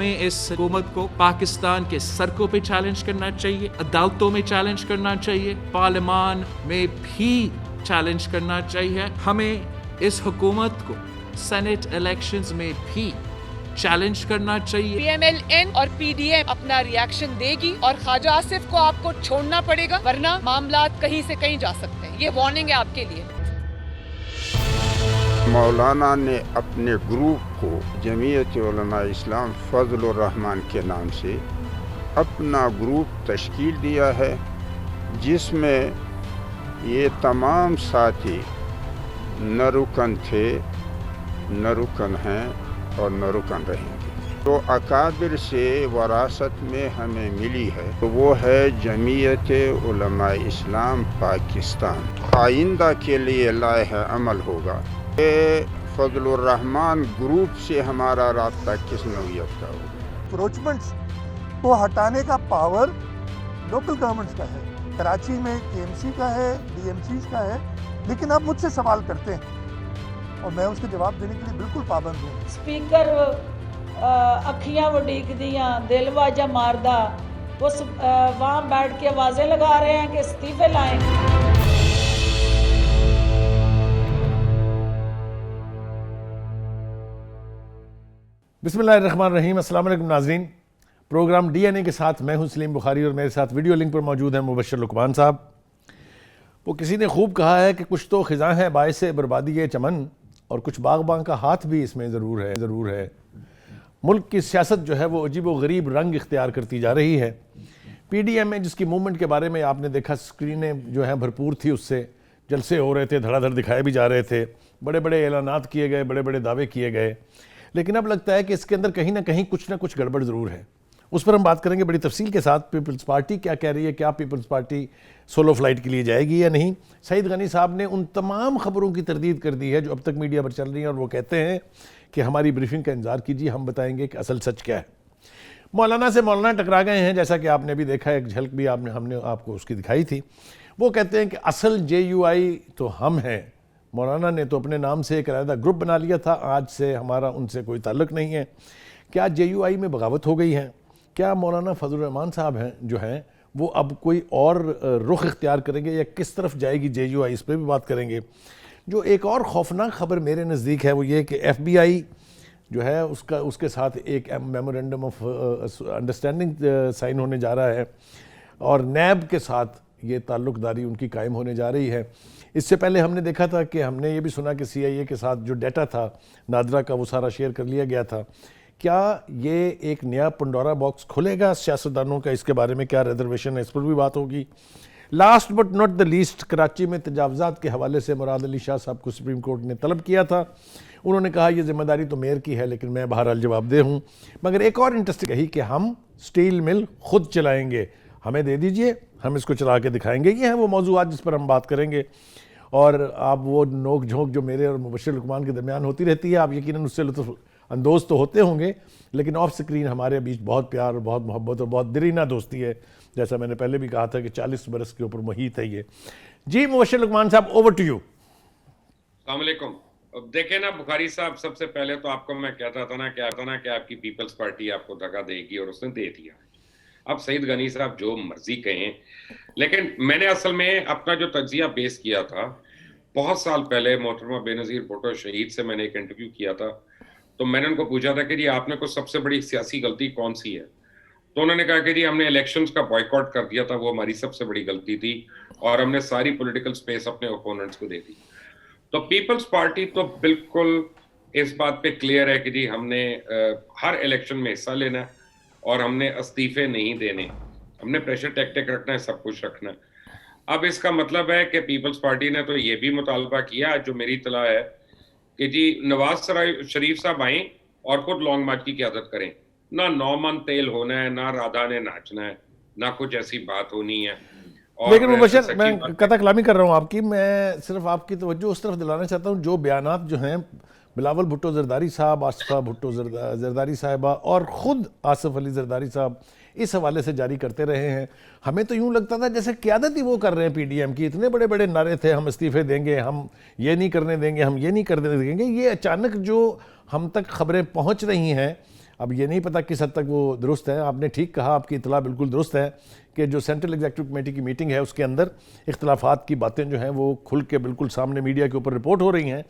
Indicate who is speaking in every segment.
Speaker 1: ہمیں اس حکومت کو پاکستان کے سڑکوں پہ چیلنج کرنا چاہیے، عدالتوں میں چیلنج کرنا چاہیے، پارلیمان میں بھی چیلنج کرنا چاہیے. ہمیں اس حکومت کو سینٹ الیکشنز میں بھی چیلنج کرنا چاہیے.
Speaker 2: پی ایم ایل این اور پی ڈی ایم اپنا ریاکشن دے گی اور خواجہ آصف کو آپ کو چھوڑنا پڑے گا، ورنہ معاملات کہیں سے کہیں جا سکتے ہیں. یہ وارننگ ہے آپ کے لیے.
Speaker 3: مولانا نے اپنے گروپ کو جمعیت علماء اسلام فضل الرحمان کے نام سے اپنا گروپ تشکیل دیا ہے، جس میں یہ تمام ساتھی نہ رکن تھے، نہ رکن ہیں اور نہ رکن رہیں گے. جو اکابر سے وراثت میں ہمیں ملی ہے تو وہ ہے جمعیت علماء اسلام پاکستان. آئندہ کے لیے لائحہ عمل ہوگا کہ فضل الرحمان گروپ سے ہمارا رابطہ کس نوعیت کا ہوگا.
Speaker 4: اپروچمنٹس کو ہٹانے کا پاور لوکل گورنمنٹس کا ہے. کراچی میں کے ایم سی کا ہے، ڈی ایم سیز کا ہے، لیکن آپ مجھ سے سوال کرتے ہیں اور میں اس کے جواب دینے کے لیے بالکل پابند ہوں.
Speaker 5: سپیکر اکھیاں وڈیک دیاں دل واجہ ماردہ اس وہاں بیٹھ کے آوازیں لگا رہے ہیں کہ استعفے لائیں.
Speaker 6: بسم اللہ الرحمن الرحیم. السلام علیکم ناظرین. پروگرام ڈی این اے کے ساتھ میں ہوں سلیم بخاری اور میرے ساتھ ویڈیو لنک پر موجود ہیں مبشر لقمان صاحب. وہ کسی نے خوب کہا ہے کہ کچھ تو خزاں ہے باعث بربادی چمن اور کچھ باغباں کا ہاتھ بھی اس میں ضرور ہے. ملک کی سیاست جو ہے وہ عجیب و غریب رنگ اختیار کرتی جا رہی ہے. پی ڈی ایم میں جس کی موومنٹ کے بارے میں آپ نے دیکھا سکرینیں جو ہیں بھرپور تھی، اس سے جلسے ہو رہے تھے، دھڑا دھڑ دکھائے بھی جا رہے تھے، بڑے بڑے اعلانات کیے گئے، بڑے بڑے دعوے کیے گئے. لیکن اب لگتا ہے کہ اس کے اندر کہیں نہ کچھ گڑبڑ ضرور ہے. اس پر ہم بات کریں گے بڑی تفصیل کے ساتھ. پیپلز پارٹی کیا کہہ رہی ہے، کیا پیپلز پارٹی سولو فلائٹ کے لیے جائے گی یا نہیں؟ سعید غنی صاحب نے ان تمام خبروں کی تردید کر دی ہے جو اب تک میڈیا پر چل رہی ہیں، اور وہ کہتے ہیں کہ ہماری بریفنگ کا انتظار کیجیے، ہم بتائیں گے کہ اصل سچ کیا ہے. مولانا سے مولانا ٹکرا گئے ہیں، جیسا کہ آپ نے بھی دیکھا، ایک جھلک بھی ہم نے آپ کو اس کی دکھائی تھی. وہ کہتے ہیں کہ اصل جے یو آئی تو ہم ہیں. مولانا نے تو اپنے نام سے ایک علیحدہ گروپ بنا لیا تھا، آج سے ہمارا ان سے کوئی تعلق نہیں ہے. کیا جے یو آئی میں بغاوت ہو گئی ہے؟ کیا مولانا فضل الرحمان صاحب ہیں جو ہیں وہ اب کوئی اور رخ اختیار کریں گے یا کس طرف جائے گی جے یو آئی؟ اس پہ بھی بات کریں گے. جو ایک اور خوفناک خبر میرے نزدیک ہے وہ یہ کہ ایف بی آئی جو ہے اس کے ساتھ ایک میمورینڈم آف انڈرسٹینڈنگ سائن ہونے جا رہا ہے، اور نیب کے ساتھ یہ تعلق داری ان کی قائم ہونے جا رہی ہے. اس سے پہلے ہم نے دیکھا تھا کہ ہم نے یہ بھی سنا کہ سی آئی اے کے ساتھ جو ڈیٹا تھا نادرا کا وہ سارا شیئر کر لیا گیا تھا. کیا یہ ایک نیا پنڈورا باکس کھلے گا سیاستدانوں کا؟ اس کے بارے میں کیا ریزرویشن ہے، اس پر بھی بات ہوگی. Last but not the least, Karachi میں تجاوزات کے حوالے سے مراد علی شاہ صاحب کو سپریم کورٹ نے طلب کیا تھا. انہوں نے کہا یہ ذمہ داری تو میئر کی ہے، لیکن میں بہرحال جواب دہ ہوں. مگر ایک اور انٹرسٹنگ کہی کہ ہم سٹیل مل خود چلائیں گے، ہمیں دے دیجئے، ہم اس کو چلا کے دکھائیں گے. یہ ہیں وہ موضوعات جس پر ہم بات کریں گے. اور آپ وہ نوک جھونک جو میرے اور مبشر لقمان کے درمیان ہوتی رہتی ہے، آپ یقیناً اس سے لطف اندوز تو ہوتے ہوں گے، لیکن آف سکرین ہمارے بیچ بہت پیار اور بہت محبت اور بہت دیرینہ دوستی ہے. جیسا میں نے پہلے بھی کہا تھا کہ 40 برس کے اوپر محیط ہے یہ. جی مبشر لقمان صاحب، اوور ٹو یو.
Speaker 7: السلام علیکم. دیکھیں نا بخاری صاحب، سب سے پہلے تو آپ کو میں کہتا تھا نا کہ آپ کی پیپلز پارٹی آپ کو دھکا دے گی، اور اس نے دے دیا. اب سعید غنی صاحب جو مرضی کہیں، لیکن میں نے اصل میں اپنا جو تجزیہ بیس کیا تھا بہت سال پہلے محترمہ بے نظیر بھٹو شہید سے میں نے ایک انٹرویو کیا تھا. تو میں نے ان کو پوچھا تھا کہ جی آپ نے کو سب سے بڑی سیاسی غلطی کون سی ہے؟ تو انہوں نے کہا کہ جی ہم نے الیکشنز کا بائیکاٹ کر دیا تھا، وہ ہماری سب سے بڑی غلطی تھی، اور ہم نے ساری پولیٹیکل سپیس اپنے اوپوننٹس کو دے دی. تو پیپلز پارٹی تو بالکل اس بات پہ کلیئر ہے کہ جی ہم نے ہر الیکشن میں حصہ لینا ہے، اور ہم نے استعفے نہیں دینے، ہم نے پریشر ٹیکٹک رکھنا ہے، سب کچھ رکھنا ہے. اب اس کا مطلب ہے کہ پیپلز پارٹی نے تو یہ بھی مطالبہ کیا جو میری اطلاع ہے کہ جی نواز شریف صاحب آئیں اور خود لانگ مارچ کی قیادت کریں. نہ 9 من تیل ہونا ہے، نہ رادھا نے ناچنا ہے، نہ کچھ ایسی بات ہونی ہے.
Speaker 6: لیکن مبشر، میں قطع کلامی کر رہا ہوں آپ کی، میں صرف آپ کی توجہ اس طرف دلانا چاہتا ہوں جو بیانات جو ہیں بلاول بھٹو زرداری صاحب، آصفہ بھٹو زرداری صاحبہ اور خود آصف علی زرداری صاحب اس حوالے سے جاری کرتے رہے ہیں، ہمیں تو یوں لگتا تھا جیسے قیادت ہی وہ کر رہے ہیں پی ڈی ایم کی. اتنے بڑے بڑے نعرے تھے، ہم استعفے دیں گے، ہم یہ نہیں کرنے دیں گے، ہم یہ نہیں کرنے دیں گے. یہ اچانک جو ہم تک خبریں پہنچ رہی ہیں اب یہ نہیں پتا کس حد تک وہ درست ہے. آپ نے ٹھیک کہا, آپ کی اطلاع بالکل درست ہے کہ جو سینٹرل ایگزیکٹو کمیٹی کی میٹنگ ہے اس کے اندر اختلافات کی باتیں جو ہیں وہ کھل کے بالکل سامنے میڈیا کے اوپر رپورٹ ہو رہی ہیں,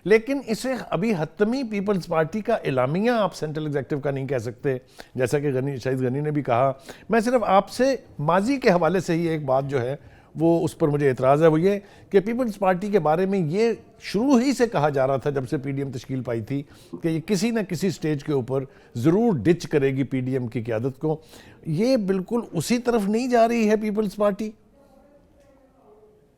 Speaker 6: لیکن اسے ابھی حتمی پیپلز پارٹی کا اعلامیہ آپ سینٹرل ایگزیکٹو کا نہیں کہہ سکتے, جیسا کہ شہید غنی نے بھی کہا. میں صرف آپ سے ماضی کے حوالے سے ہی ایک بات جو ہے وہ اس پر مجھے اعتراض ہے, وہ یہ کہ پیپلز پارٹی کے بارے میں یہ شروع ہی سے کہا جا رہا تھا جب سے پی ڈی ایم تشکیل پائی تھی کہ یہ کسی نہ کسی سٹیج کے اوپر ضرور ڈچ کرے گی پی ڈی ایم کی قیادت کو. یہ بالکل اسی طرف نہیں جا رہی ہے پیپلز پارٹی؟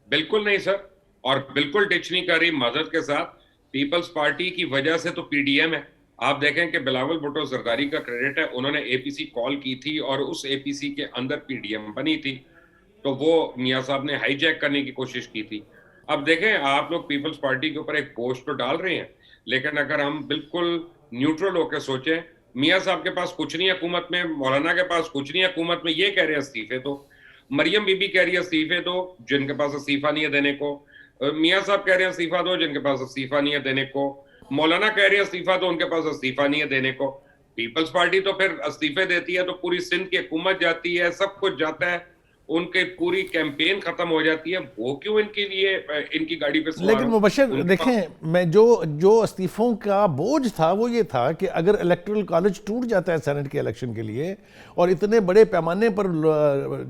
Speaker 7: بالکل نہیں سر, اور بالکل ڈچ نہیں کر رہی. معذرت کے ساتھ پیپلز پارٹی کی وجہ سے تو پی ڈی ایم ہے. آپ دیکھیں کہ بلاول بھٹو زرداری کا کریڈٹ ہے, انہوں نے اے پی سی کال کی تھی اور اس اے پی سی کے اندر پی ڈی ایم بنی تھی, تو وہ میاں صاحب نے ہائی جیک کرنے کی کوشش کی تھی. اب دیکھیں آپ لوگ پیپلز پارٹی کے اوپر ایک بوجھ تو ڈال رہے ہیں, لیکن اگر ہم بالکل نیوٹرل ہو کے سوچیں, میاں صاحب کے پاس کچھ نہیں حکومت میں, مولانا کے پاس کچھ نہیں حکومت میں, یہ کہہ رہے ہیں استعفے دو, مریم بی بی کہہ رہی ہے استعفے دو جن کے پاس استعفیٰ نہیں ہے دینے کو, میاں صاحب کہہ رہے ہیں استعفیٰ دو جن کے پاس استعفیٰ نہیں ہے دینے کو, مولانا کہہ رہے ہیں استعفیٰ دو ان کے پاس استعفیٰ نہیں ہے دینے کو. پیپلز پارٹی تو پھر استعفے دیتی ہے تو پوری سندھ کی حکومت جاتی ہے, سب کچھ جاتا ہے, ان کے پوری کیمپین ختم ہو جاتی ہے, وہ کیوں ان کے لیے ان کی گاڑی پہ سوار ہوں؟
Speaker 6: لیکن مبشر دیکھیں, میں جو استعفوں کا بوجھ تھا وہ یہ تھا کہ اگر الیکٹرل کالج ٹوٹ جاتا ہے سینٹ کے الیکشن کے لیے اور اتنے بڑے پیمانے پر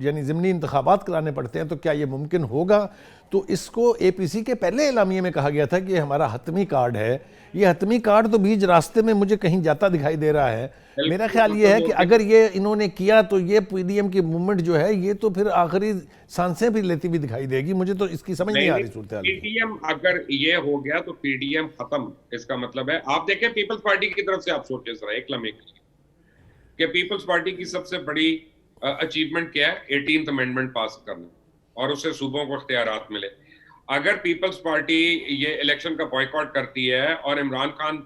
Speaker 6: یعنی ضمنی انتخابات کرانے پڑتے ہیں تو کیا یہ ممکن ہوگا؟ تو اس کو اے پی سی کے پہلے اعلامیے میں کہا گیا تھا کہ یہ ہمارا حتمی کارڈ ہے. یہ حتمی کارڈ تو بیچ راستے میں مجھے کہیں جاتا دکھائی دے رہا ہے. میرا خیال یہ ہے کہ اگر یہ انہوں نے کیا تو یہ پی ڈی ایم کی موومنٹ جو ہے یہ تو پھر آخری سانسیں بھی لیتی بھی دکھائی دے گی. مجھے تو اس کی سمجھ نہیں آ رہی صورتحال.
Speaker 7: پی ڈی ایم اگر یہ ہو گیا تو پی ڈی ایم ختم, اس کا مطلب ہے آپ دیکھیں پیپلز پارٹی کی طرف سے آپ سوچیں ذرا ایک لمحے کے لیے کہ پیپلز پارٹی کی سب سے بڑی اچیومنٹ کیا ہے؟ 18th امینڈمنٹ پاس کرنا اور اسے صوبوں کو اختیارات ملے. اگر پیپلز پارٹی یہ الیکشن کا بائیکاٹ کرتی ہے اور عمران خان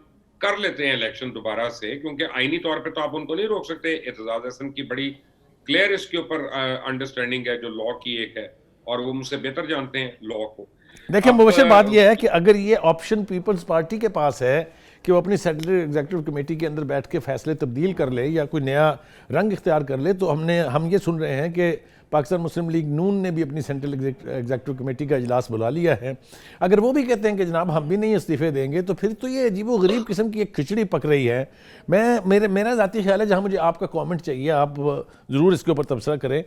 Speaker 7: کر لیتے ہیں الیکشن دوبارہ سے, کیونکہ آئینی طور پہ تو آپ ان کو نہیں روک سکتے, اعتزاز احسن کی بڑی کلیئر اس کے اوپر انڈرسٹینڈنگ ہے جو لا کی ایک ہے, اور وہ مجھ سے بہتر جانتے ہیں لا کو.
Speaker 6: دیکھیں مبشر, بات یہ ہے کہ اگر یہ آپشن پیپلز پارٹی کے پاس ہے کہ وہ اپنی سینٹرل ایگزیکٹو کمیٹی کے اندر بیٹھ کے فیصلے تبدیل کر لے یا کوئی نیا رنگ اختیار کر لے, تو ہم یہ سن رہے ہیں کہ پاکستان مسلم لیگ نون نے بھی اپنی سینٹرل ایگزیکٹو کمیٹی کا اجلاس بلا لیا ہے. اگر وہ بھی کہتے ہیں کہ جناب ہم بھی نہیں استعفے دیں گے تو پھر تو یہ عجیب و غریب قسم کی ایک کھچڑی پک رہی ہے. میرا ذاتی خیال ہے, جہاں مجھے آپ کا کامنٹ چاہیے, آپ ضرور اس کے اوپر تبصرہ کریں,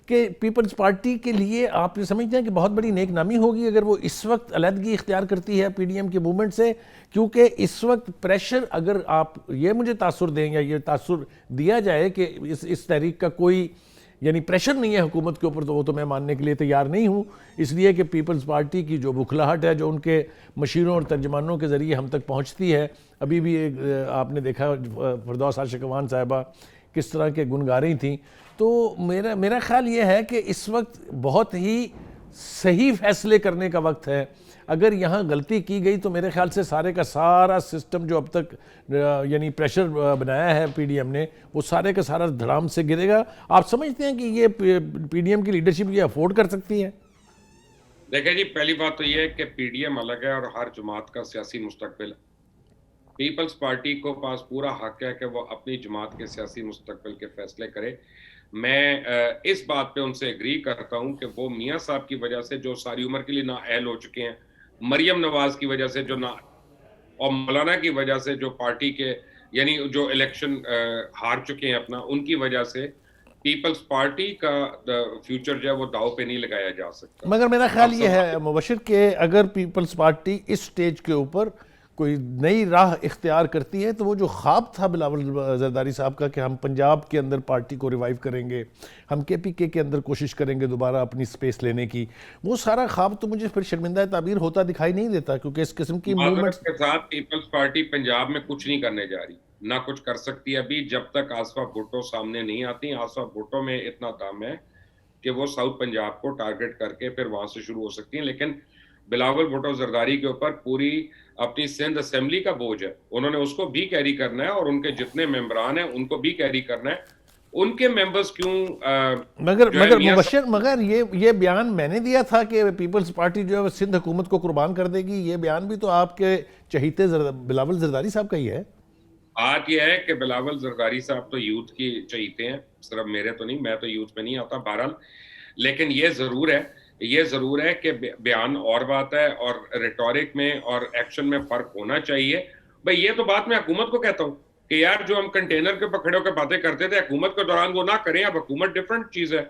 Speaker 6: کہ پیپلز پارٹی کے لیے آپ یہ سمجھتے ہیں کہ بہت بڑی نیک نامی ہوگی اگر وہ اس وقت علیحدگی اختیار کرتی ہے پی ڈی ایم کے موومنٹ سے, کیونکہ اس وقت پریشر, اگر آپ یہ مجھے تاثر دیں یا یہ تاثر دیا جائے کہ اس تحریک کا کوئی یعنی پریشر نہیں ہے حکومت کے اوپر, تو وہ تو میں ماننے کے لیے تیار نہیں ہوں, اس لیے کہ پیپلز پارٹی کی جو بکھلاہٹ ہے جو ان کے مشیروں اور ترجمانوں کے ذریعے ہم تک پہنچتی ہے, ابھی بھی آپ نے دیکھا فردوس عاشق اوان صاحبہ کس طرح کے گن گا رہی تھیں. تو میرا خیال یہ ہے کہ اس وقت بہت ہی صحیح فیصلے کرنے کا وقت ہے. اگر یہاں غلطی کی گئی تو میرے خیال سے سارے کا سارا سسٹم جو اب تک یعنی پریشر بنایا ہے پی ڈی ایم نے, وہ سارے کا سارا دھڑام سے گرے گا. آپ سمجھتے ہیں کہ یہ پی ڈی ایم کی لیڈرشپ یہ افورڈ کر سکتی ہے؟
Speaker 7: دیکھیں جی, پہلی بات تو یہ ہے کہ پی ڈی ایم الگ ہے اور ہر جماعت کا سیاسی مستقبل ہے. پیپلز پارٹی کو پاس پورا حق ہے کہ وہ اپنی جماعت کے سیاسی مستقبل کے فیصلے کرے. میں اس بات پہ ان سے اگری کرتا ہوں کہ وہ میاں صاحب کی وجہ سے جو ساری عمر کے لیے نااہل ہو چکے ہیں, مریم نواز کی وجہ سے جو اور مولانا کی وجہ سے جو پارٹی کے یعنی جو الیکشن ہار چکے ہیں اپنا, ان کی وجہ سے پیپلز پارٹی کا فیوچر جو ہے وہ داؤ پہ نہیں لگایا جا سکتا.
Speaker 6: مگر میرا خیال یہ ہے مبشر کہ اگر پیپلز پارٹی اس سٹیج کے اوپر کوئی نئی راہ اختیار کرتی ہے تو وہ جو خواب تھا بلاول زرداری صاحب کا کہ ہم پنجاب کے اندر پارٹی کو ریوائیو کریں گے, ہم کے پی کے اندر کوشش کریں گے دوبارہ اپنی سپیس لینے کی, وہ سارا خواب تو مجھے پھر شرمندہ تعبیر ہوتا دکھائی نہیں دیتا, کیونکہ اس قسم کی موومنٹس
Speaker 7: کے ساتھ پیپلز پارٹی پنجاب میں کچھ نہیں کرنے جا رہی, نہ کچھ کر سکتی ابھی جب تک آصفہ بھٹو سامنے نہیں آتی. آصفہ بھٹو میں اتنا دم ہے کہ وہ ساؤتھ پنجاب کو ٹارگٹ کر کے پھر وہاں سے شروع ہو سکتی ہیں, لیکن بلاول بھٹو زرداری کے اوپر پوری اپنی سندھ اسمبلی کا بوجھ ہے, انہوں نے اس کو بھی کیری کرنا ہے اور ان کے جتنے ممبران ہیں ان کو بھی کیری کرنا ہے. ان کے ممبرز کیوں
Speaker 6: مگر یہ بیان میں نے دیا تھا کہ پیپلز پارٹی جو ہے سندھ حکومت کو قربان کر دے گی, یہ بیان بھی تو آپ کے چہیتے بلاول زرداری صاحب کا ہی ہے.
Speaker 7: بات یہ ہے کہ بلاول زرگاری صاحب تو یوتھ کی چہیتے ہیں، صرف میرے تو نہیں، میں تو یوتھ میں نہیں آتا بہرحال، لیکن یہ ضرور ہے کہ بیان اور بات ہے اور ریٹورک میں اور ایکشن میں فرق ہونا چاہیے. بھئی یہ تو بات میں حکومت کو کہتا ہوں کہ یار جو ہم کنٹینر کے پکڑے ہو کے باتیں کرتے تھے حکومت کے دوران وہ نہ کریں. اب حکومت ڈیفرنٹ چیز ہے،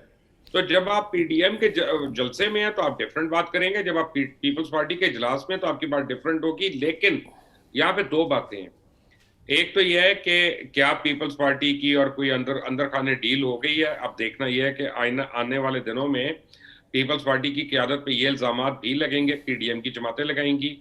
Speaker 7: تو جب آپ پی ڈی ایم کے جلسے میں ہیں تو آپ ڈیفرنٹ بات کریں گے، جب آپ پیپلز پارٹی کے اجلاس میں تو آپ کی بات ڈیفرنٹ ہوگی. لیکن یہاں پہ دو باتیں ہیں. ایک تو یہ ہے کہ کیا پیپلز پارٹی کی اور کوئی اندر خانے ڈیل ہو گئی ہے. اب دیکھنا یہ ہے کہ آنے والے دنوں میں پیپلز پارٹی کی قیادت پہ یہ الزامات بھی لگیں گے، پی ڈی ایم کی جماعتیں لگائیں گی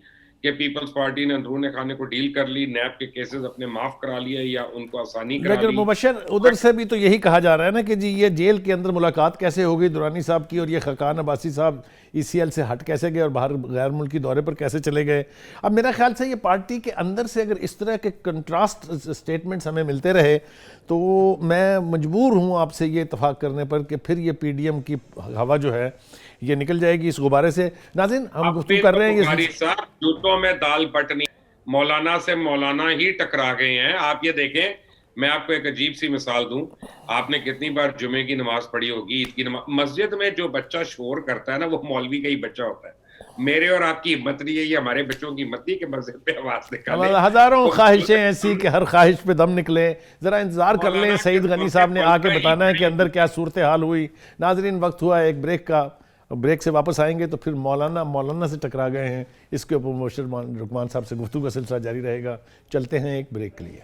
Speaker 7: کہ پیپلز پارٹی نے اندرون خانے کو ڈیل کر لی، نیب کے کیسز اپنے معاف کرا لیے یا ان کو آسانی کرا لی.
Speaker 6: لیکن مبشر ادھر سے بھی تو یہی کہا جا رہا ہے نا کہ جی یہ جیل کے اندر ملاقات کیسے ہو گئی درانی صاحب کی، اور یہ خاقان عباسی صاحب ای سی ایل سے ہٹ کیسے گئے اور باہر غیر ملکی دورے پر کیسے چلے گئے. اب میرا خیال سے یہ پارٹی کے اندر سے اگر اس طرح کے کنٹراسٹ سٹیٹمنٹس ہمیں ملتے رہے تو میں مجبور ہوں آپ سے یہ اتفاق کرنے پر کہ پھر یہ پی ڈی ایم کی ہوا جو ہے یہ نکل جائے گی اس غبارے سے. ناظرین ہم گفتگو کر رہے ہیں
Speaker 7: بخاری صاحب جوتوں میں دال بٹنی، مولانا سے مولانا ہی ٹکرا گئے ہیں. آپ یہ دیکھیں، میں آپ کو ایک عجیب سی مثال دوں. آپ نے کتنی بار جمعے کی نماز پڑھی ہوگی، عید کی نماز، مسجد میں جو بچہ شور کرتا ہے نا وہ مولوی کا ہی بچہ ہوتا ہے. میرے اور آپ کی ہمت نہیں ہے، یہ ہمارے بچوں کی ہمت نہیں کہ مسجد پہ آواز نکالے.
Speaker 6: ہزاروں خواہشیں ایسی کہ ہر خواہش پہ دم نکلے. ذرا انتظار کر لیں، سعید غنی صاحب نے آ کے بتانا ہے کہ اندر کیا صورتحال ہوئی. ناظرین وقت ہوا ایک بریک کا، بریک سے واپس آئیں گے تو پھر مولانا سے ٹکرا گئے ہیں، اس کے اوپر مبشر لقمان صاحب سے گفتگو کا سلسلہ جاری رہے گا. چلتے ہیں ایک بریک کے لیے.